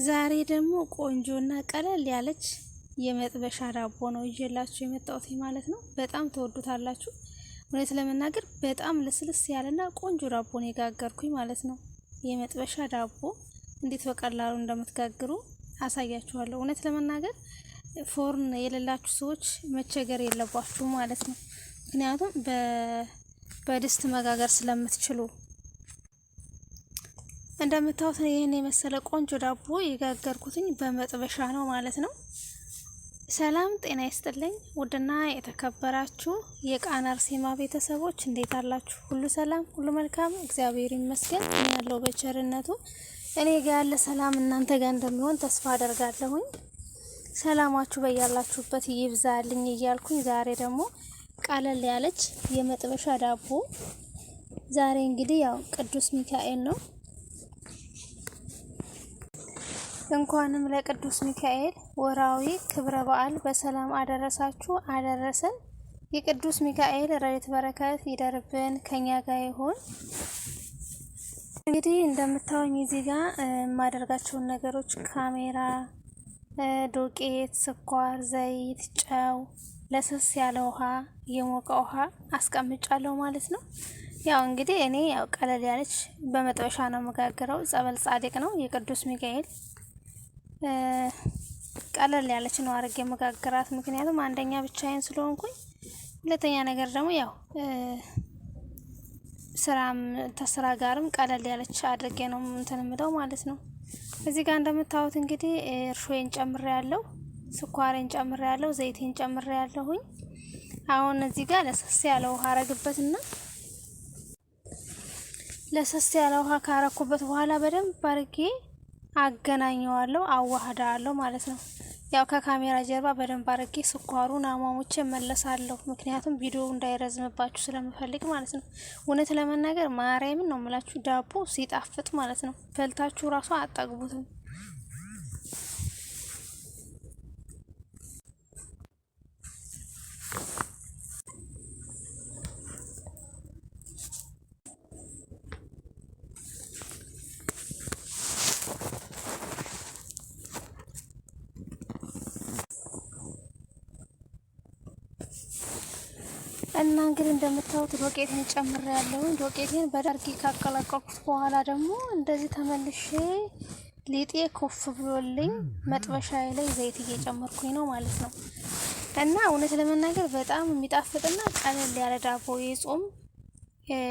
ዛሬ ደግሞ ቆንጆና ቀለል ያለች የመጥበሻ ዳቦ ነው ይዤላችሁ የመጣሁት ማለት ነው። በጣም ተወዱታላችሁ። እውነት ለመናገር በጣም ልስልስ ያለና ቆንጆ ዳቦ ነው የጋገርኩኝ ማለት ነው። የመጥበሻ ዳቦ እንዴት በቀላሉ እንደምትጋግሩ አሳያችኋለሁ። እውነት ለመናገር ፎርን የሌላችሁ ሰዎች መቸገር የለባችሁ ማለት ነው። ምክንያቱም በድስት መጋገር ስለምትችሉ እንደምታዩት ይሄን የመሰለ ቆንጆ ዳቦ የጋገርኩትኝ በመጥበሻ ነው ማለት ነው። ሰላም ጤና ይስጥልኝ ውድና የተከበራችሁ የቃና አርሴማ ቤተሰቦች እንዴት አላችሁ? ሁሉ ሰላም፣ ሁሉ መልካም፣ እግዚአብሔር ይመስገን። ያለው በቸርነቱ እኔ ጋር ያለ ሰላም እናንተ ጋር እንደሚሆን ተስፋ አደርጋለሁኝ። ሰላማችሁ በያላችሁበት ይብዛልኝ እያልኩኝ ዛሬ ደግሞ ቀለል ያለች የመጥበሻ ዳቦ ዛሬ እንግዲህ ያው ቅዱስ ሚካኤል ነው። እንኳንም ለቅዱስ ሚካኤል ወራዊ ክብረ በዓል በሰላም አደረሳችሁ አደረሰን። የቅዱስ ሚካኤል ረድኤት በረከት ይደርብን ከኛ ጋር ይሁን። እንግዲህ እንደምታዩኝ እዚህ ጋር የማደርጋቸውን ነገሮች ካሜራ፣ ዶቄት፣ ስኳር፣ ዘይት፣ ጨው፣ ለስስ ያለ ውሃ፣ የሞቀ ውሃ አስቀምጫለሁ ማለት ነው። ያው እንግዲህ እኔ ያው ቀለል ያለች በመጥበሻ ነው መጋገረው። ጸበል ጻድቅ ነው የቅዱስ ሚካኤል ቀለል ያለች ነው አርጌ መጋገራት። ምክንያቱም አንደኛ ብቻዬን ስለሆንኩኝ፣ ሁለተኛ ነገር ደግሞ ያው ስራም ተስራ ጋርም ቀለል ያለች አድርጌ ነው እንትን ምለው ማለት ነው። እዚህ ጋር እንደምታዩት እንግዲህ እርሾዬን ጨምሬያለሁ፣ ስኳሬን ጨምሬያለሁ፣ ዘይቴን ጨምሬያለሁኝ። አሁን እዚህ ጋር ለሰስ ያለ ውሃ አረግበትና ለሰስ ያለ ውሃ ካረኩበት በኋላ በደንብ አርጌ አገናኘዋለሁ፣ አዋህዳለሁ ማለት ነው። ያው ከካሜራ ጀርባ በደንብ አርጌ ስኳሩን አሟሙቼ መለሳለሁ፣ ምክንያቱም ቪዲዮ እንዳይረዝምባችሁ ስለምፈልግ ማለት ነው። እውነት ለመናገር ማርያምን ነው የምላችሁ ዳቦ ሲጣፍጥ ማለት ነው በልታችሁ ራሱ አጠግቡትም። እና እንግዲህ እንደምታዩት ዶቄቴን ጨምሬያለሁ። ዶቄቴን በዳርጊ ካቀላቀልኩት በኋላ ደግሞ እንደዚህ ተመልሼ ሊጤ ኮፍ ብሎልኝ መጥበሻዬ ላይ ዘይት እየጨመርኩኝ ነው ማለት ነው። እና እውነት ለመናገር በጣም የሚጣፍጥና ቀለል ያለ ዳቦ የጾም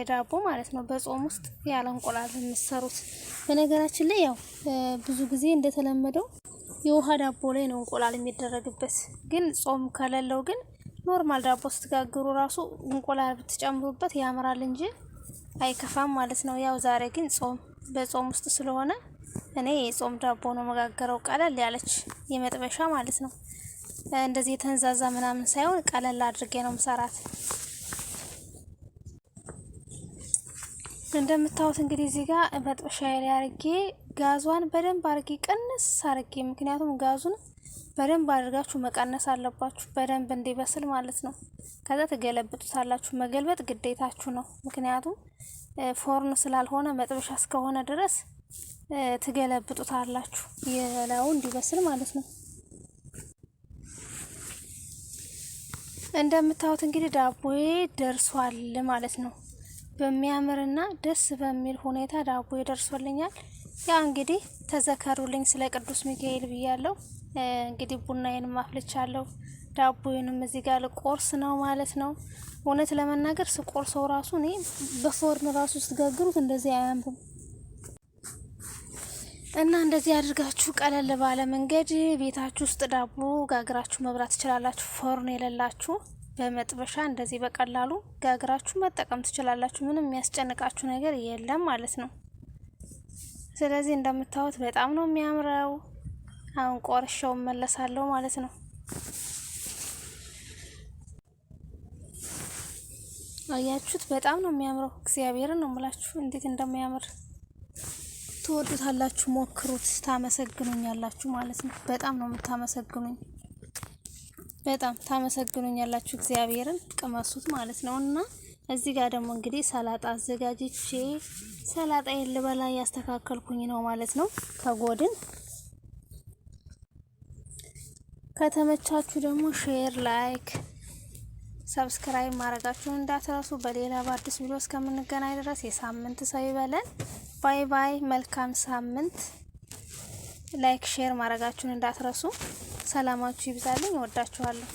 ዳቦ ማለት ነው። በጾም ውስጥ ያለ እንቁላል የምትሰሩት። በነገራችን ላይ ያው ብዙ ጊዜ እንደተለመደው የውሃ ዳቦ ላይ ነው እንቁላል የሚደረግበት። ግን ጾም ከሌለው ግን ኖርማል ዳቦ ስትጋግሩ ራሱ እንቁላል ብትጨምሩበት ያምራል እንጂ አይከፋም ማለት ነው። ያው ዛሬ ግን በጾም ውስጥ ስለሆነ እኔ የጾም ዳቦ ነው መጋገረው፣ ቀለል ያለች የመጥበሻ ማለት ነው። እንደዚህ የተንዛዛ ምናምን ሳይሆን ቀለል አድርጌ ነው ምሰራት። እንደምታዩት እንግዲህ እዚህ ጋር መጥበሻ ላይ አርጌ ጋዟን በደንብ አርጌ ቀንስ አርጌ፣ ምክንያቱም ጋዙን በደንብ አድርጋችሁ መቀነስ አለባችሁ በደንብ እንዲበስል ማለት ነው። ከዛ ትገለብጡታላችሁ። መገልበጥ ግዴታችሁ ነው፣ ምክንያቱም ፎርን ስላልሆነ መጥበሻ እስከሆነ ድረስ ትገለብጡታላችሁ የላዩ እንዲበስል ማለት ነው። እንደምታዩት እንግዲህ ዳቦዬ ደርሷል ማለት ነው። በሚያምርና ደስ በሚል ሁኔታ ዳቦዬ ደርሶልኛል። ያ እንግዲህ ተዘከሩልኝ ስለ ቅዱስ ሚካኤል ብያለሁ። እንግዲህ ቡናዬንም አፍልቻለሁ፣ ዳቦዬንም እዚህ ጋር ልቆርስ ነው ማለት ነው። እውነት ለመናገር ስቆርሰው ራሱ እኔ በፎርን ራሱ ስትጋግሩት እንደዚህ አያምርም። እና እንደዚህ አድርጋችሁ ቀለል ባለ መንገድ ቤታችሁ ውስጥ ዳቦ ጋግራችሁ መብራት ትችላላችሁ። ፎርን የሌላችሁ በመጥበሻ እንደዚህ በቀላሉ ጋግራችሁ መጠቀም ትችላላችሁ። ምንም የሚያስጨንቃችሁ ነገር የለም ማለት ነው። ስለዚህ እንደምታዩት በጣም ነው የሚያምረው። አሁን ቆርሼው መለሳለሁ ማለት ነው። አያችሁት? በጣም ነው የሚያምረው። እግዚአብሔርን ነው የምላችሁ እንዴት እንደሚያምር ትወዱታላችሁ። ሞክሩት፣ ታመሰግኑኛላችሁ ማለት ነው። በጣም ነው የምታመሰግኑኝ፣ በጣም ታመሰግኑኛላችሁ። እግዚአብሔርን ቅመሱት ማለት ነው። እና እዚህ ጋር ደግሞ እንግዲህ ሰላጣ አዘጋጅቼ ሰላጣዬን ልበላ ያስተካከልኩኝ ነው ማለት ነው። ከጎድን ከተመቻችሁ ደግሞ ሼር፣ ላይክ፣ ሰብስክራይብ ማድረጋችሁን እንዳትረሱ። በሌላ በአዲስ ቪዲዮ እስከምንገናኝ ድረስ የሳምንት ሰው ይበለን። ባይ ባይ። መልካም ሳምንት። ላይክ ሼር ማድረጋችሁን እንዳትረሱ። ሰላማችሁ ይብዛልኝ። እወዳችኋለሁ።